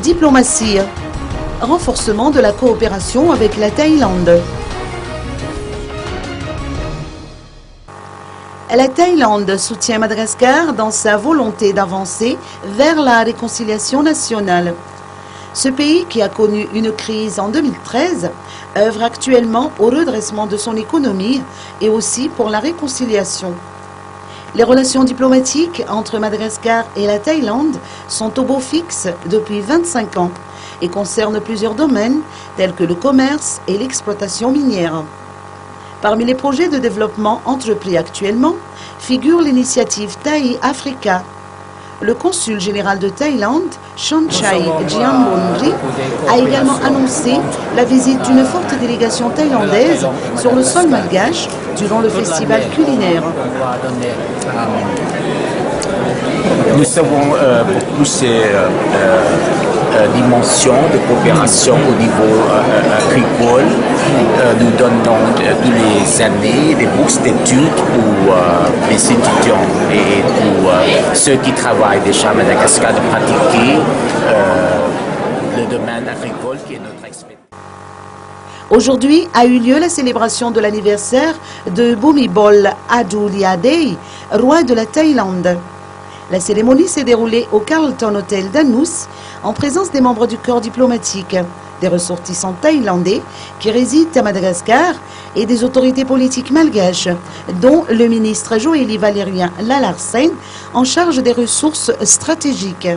Diplomatie. Renforcement de la coopération avec la Thaïlande. La Thaïlande soutient Madagascar dans sa volonté d'avancer vers la réconciliation nationale. Ce pays, qui a connu une crise en 2013, œuvre actuellement au redressement de son économie et aussi pour la réconciliation. Les relations diplomatiques entre Madagascar et la Thaïlande sont au beau fixe depuis 25 ans et concernent plusieurs domaines tels que le commerce et l'exploitation minière. Parmi les projets de développement entrepris actuellement figure l'initiative Thai Africa. Le consul général de Thaïlande, Chonchai Djambonri, a également annoncé la visite d'une forte délégation thaïlandaise sur le sol malgache durant le festival culinaire. Nous savons beaucoup ces dimensions de coopération au niveau agricole. Nous donnons tous les années des bourses d'études pour les étudiants et pour ceux qui travaillent déjà à Madagascar de pratiquer le domaine agricole qui est notre expertise. Aujourd'hui a eu lieu la célébration de l'anniversaire de Bhumibol Adulyadej, roi de la Thaïlande. La cérémonie s'est déroulée au Carlton Hotel d'Anous en présence des membres du corps diplomatique, des ressortissants thaïlandais qui résident à Madagascar et des autorités politiques malgaches, dont le ministre Joëly Valérien Lalarsen en charge des ressources stratégiques.